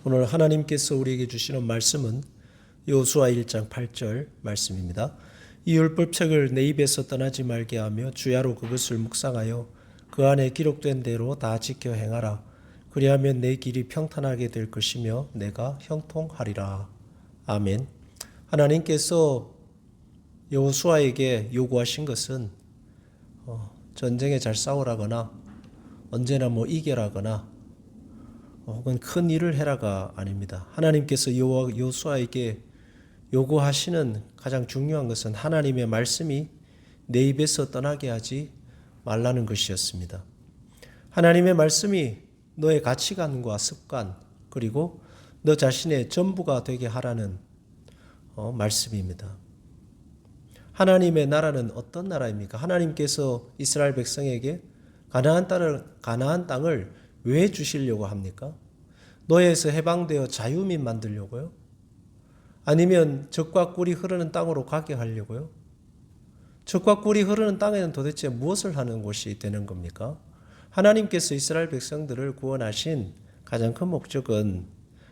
오늘 하나님께서 우리에게 주시는 말씀은 여호수아 1장 8절 말씀입니다. 이 율법책을 내 입에서 떠나지 말게 하며 주야로 그것을 묵상하여 그 안에 기록된 대로 다 지켜 행하라. 그리하면 내 길이 평탄하게 될 것이며 내가 형통하리라. 아멘. 하나님께서 여호수아에게 요구하신 것은 전쟁에 잘 싸우라거나 언제나 이겨라거나 혹은 큰 일을 해라가 아닙니다. 하나님께서 여호수아에게 요구하시는 가장 중요한 것은 하나님의 말씀이 내 입에서 떠나게 하지 말라는 것이었습니다. 하나님의 말씀이 너의 가치관과 습관 그리고 너 자신의 전부가 되게 하라는 말씀입니다. 하나님의 나라는 어떤 나라입니까? 하나님께서 이스라엘 백성에게 가나안 땅을 왜 주시려고 합니까? 노예에서 해방되어 자유민 만들려고요? 아니면 젖과 꿀이 흐르는 땅으로 가게 하려고요? 젖과 꿀이 흐르는 땅에는 도대체 무엇을 하는 곳이 되는 겁니까? 하나님께서 이스라엘 백성들을 구원하신 가장 큰 목적은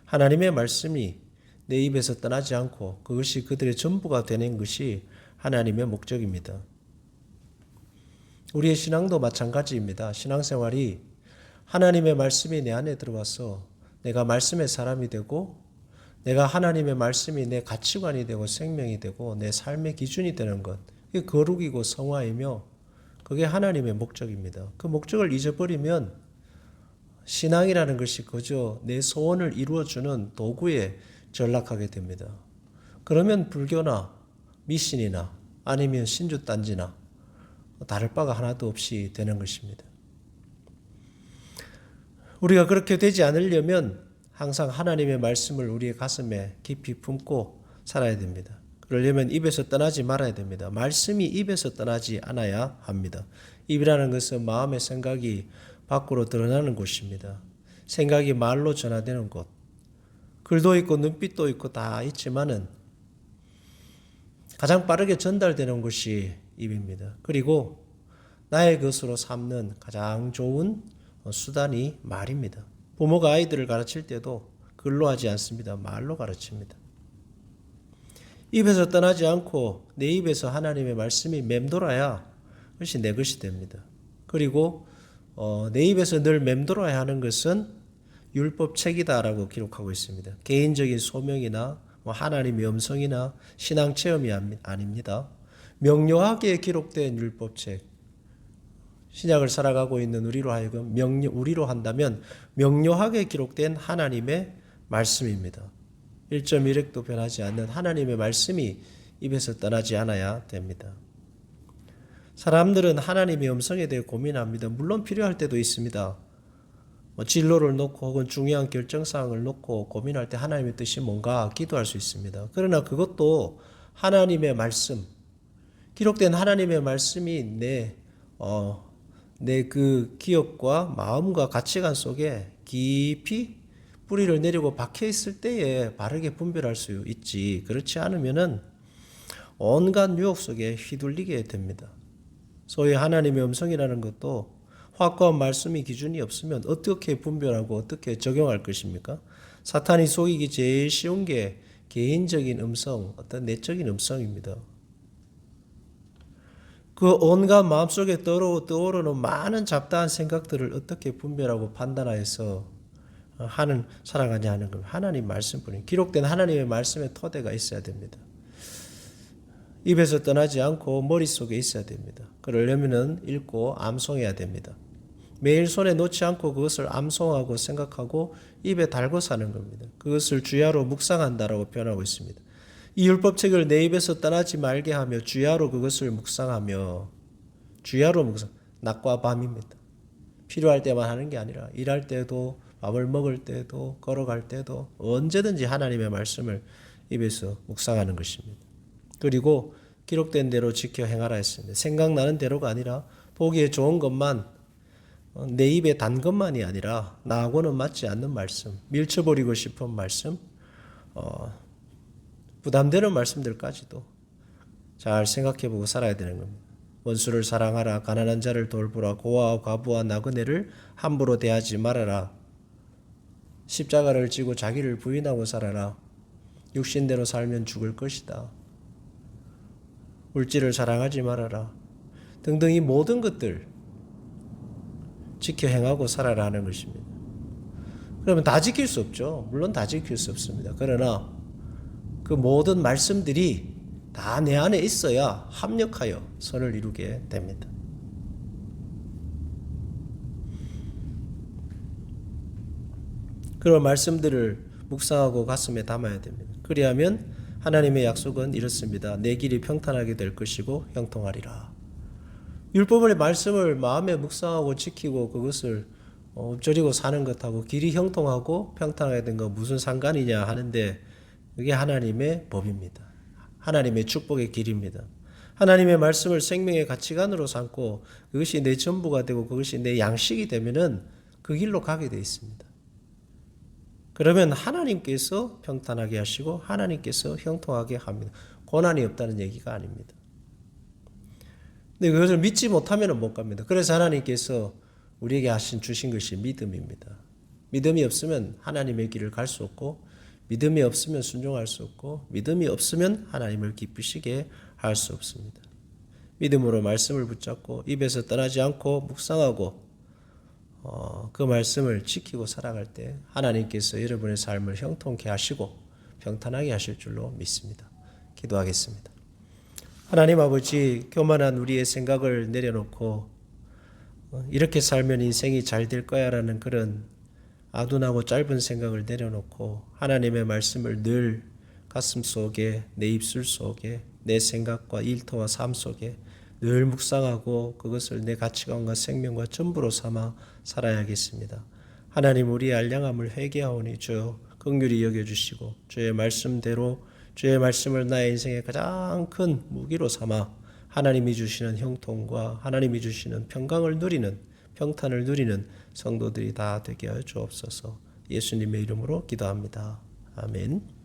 하나님의 말씀이 내 입에서 떠나지 않고 그것이 그들의 전부가 되는 것이 하나님의 목적입니다. 우리의 신앙도 마찬가지입니다. 신앙생활이 하나님의 말씀이 내 안에 들어와서 내가 말씀의 사람이 되고 내가 하나님의 말씀이 내 가치관이 되고 생명이 되고 내 삶의 기준이 되는 것, 그게 거룩이고 성화이며 그게 하나님의 목적입니다. 그 목적을 잊어버리면 신앙이라는 것이 그저 내 소원을 이루어주는 도구에 전락하게 됩니다. 그러면 불교나 미신이나 아니면 신주단지나 다를 바가 하나도 없이 되는 것입니다. 우리가 그렇게 되지 않으려면 항상 하나님의 말씀을 우리의 가슴에 깊이 품고 살아야 됩니다. 그러려면 입에서 떠나지 말아야 됩니다. 말씀이 입에서 떠나지 않아야 합니다. 입이라는 것은 마음의 생각이 밖으로 드러나는 곳입니다. 생각이 말로 전화되는 곳. 글도 있고 눈빛도 있고 다 있지만은 가장 빠르게 전달되는 곳이 입입니다. 그리고 나의 것으로 삼는 가장 좋은 수단이 말입니다. 부모가 아이들을 가르칠 때도 글로 하지 않습니다. 말로 가르칩니다. 입에서 떠나지 않고 내 입에서 하나님의 말씀이 맴돌아야 그것이 내 것이 됩니다. 그리고 내 입에서 늘 맴돌아야 하는 것은 율법책이다라고 기록하고 있습니다. 개인적인 소명이나 하나님의 음성이나 신앙 체험이 아닙니다. 명료하게 기록된 율법책. 신약을 살아가고 있는 우리로 하여금 우리로 한다면 명료하게 기록된 하나님의 말씀입니다. 1.1획도 변하지 않는 하나님의 말씀이 입에서 떠나지 않아야 됩니다. 사람들은 하나님의 음성에 대해 고민합니다. 물론 필요할 때도 있습니다. 진로를 놓고 혹은 중요한 결정사항을 놓고 고민할 때 하나님의 뜻이 뭔가 기도할 수 있습니다. 그러나 그것도 하나님의 말씀, 기록된 하나님의 말씀이 내 그 기억과 마음과 가치관 속에 깊이 뿌리를 내리고 박혀 있을 때에 바르게 분별할 수 있지. 그렇지 않으면은 온갖 유혹 속에 휘둘리게 됩니다. 소위 하나님의 음성이라는 것도 확고한 말씀이 기준이 없으면 어떻게 분별하고 어떻게 적용할 것입니까? 사탄이 속이기 제일 쉬운 게 개인적인 음성, 어떤 내적인 음성입니다. 그 온갖 마음속에 떠오르는 많은 잡다한 생각들을 어떻게 분별하고 판단해서 살아가냐 하는 겁니다. 하나님 말씀뿐이 기록된 하나님의 말씀의 토대가 있어야 됩니다. 입에서 떠나지 않고 머릿속에 있어야 됩니다. 그러려면 읽고 암송해야 됩니다. 매일 손에 놓지 않고 그것을 암송하고 생각하고 입에 달고 사는 겁니다. 그것을 주야로 묵상한다라고 표현하고 있습니다. 이 율법책을 내 입에서 떠나지 말게 하며 주야로 그것을 묵상하며 주야로 묵상, 낮과 밤입니다. 필요할 때만 하는 게 아니라 일할 때도 밥을 먹을 때도 걸어갈 때도 언제든지 하나님의 말씀을 입에서 묵상하는 것입니다. 그리고 기록된 대로 지켜 행하라 했습니다. 생각나는 대로가 아니라 보기에 좋은 것만 내 입에 단 것만이 아니라 나하고는 맞지 않는 말씀, 밀쳐버리고 싶은 말씀, 부담되는 말씀들까지도 잘 생각해보고 살아야 되는 겁니다. 원수를 사랑하라, 가난한 자를 돌보라, 고아와 과부와 나그네를 함부로 대하지 말아라. 십자가를 지고 자기를 부인하고 살아라. 육신대로 살면 죽을 것이다. 물질을 사랑하지 말아라. 등등 이 모든 것들 지켜 행하고 살아라 하는 것입니다. 그러면 다 지킬 수 없죠. 물론 다 지킬 수 없습니다. 그러나 그 모든 말씀들이 다 내 안에 있어야 합력하여 선을 이루게 됩니다. 그런 말씀들을 묵상하고 가슴에 담아야 됩니다. 그리하면 하나님의 약속은 이렇습니다. 내 길이 평탄하게 될 것이고 형통하리라. 율법의 말씀을 마음에 묵상하고 지키고 그것을 엎드리고 사는 것하고 길이 형통하고 평탄하게 된 거 무슨 상관이냐 하는데 그게 하나님의 법입니다. 하나님의 축복의 길입니다. 하나님의 말씀을 생명의 가치관으로 삼고 그것이 내 전부가 되고 그것이 내 양식이 되면은 그 길로 가게 되어 있습니다. 그러면 하나님께서 평탄하게 하시고 하나님께서 형통하게 합니다. 고난이 없다는 얘기가 아닙니다. 근데 그것을 믿지 못하면 못 갑니다. 그래서 하나님께서 우리에게 주신 것이 믿음입니다. 믿음이 없으면 하나님의 길을 갈 수 없고 믿음이 없으면 순종할 수 없고 믿음이 없으면 하나님을 기쁘시게 할 수 없습니다. 믿음으로 말씀을 붙잡고 입에서 떠나지 않고 묵상하고 그 말씀을 지키고 살아갈 때 하나님께서 여러분의 삶을 형통케 하시고 평탄하게 하실 줄로 믿습니다. 기도하겠습니다. 하나님 아버지, 교만한 우리의 생각을 내려놓고 이렇게 살면 인생이 잘 될 거야 라는 그런 아둔하고 짧은 생각을 내려놓고 하나님의 말씀을 늘 가슴속에 내 입술 속에 내 생각과 일터와 삶 속에 늘 묵상하고 그것을 내 가치관과 생명과 전부로 삼아 살아야겠습니다. 하나님 우리의 알량함을 회개하오니 주여 긍휼히 여겨주시고 주의 말씀대로 주의 말씀을 나의 인생의 가장 큰 무기로 삼아 하나님이 주시는 형통과 하나님이 주시는 평강을 누리는 평탄을 누리는 성도들이 다 되게 하여 주옵소서. 예수님의 이름으로 기도합니다. 아멘.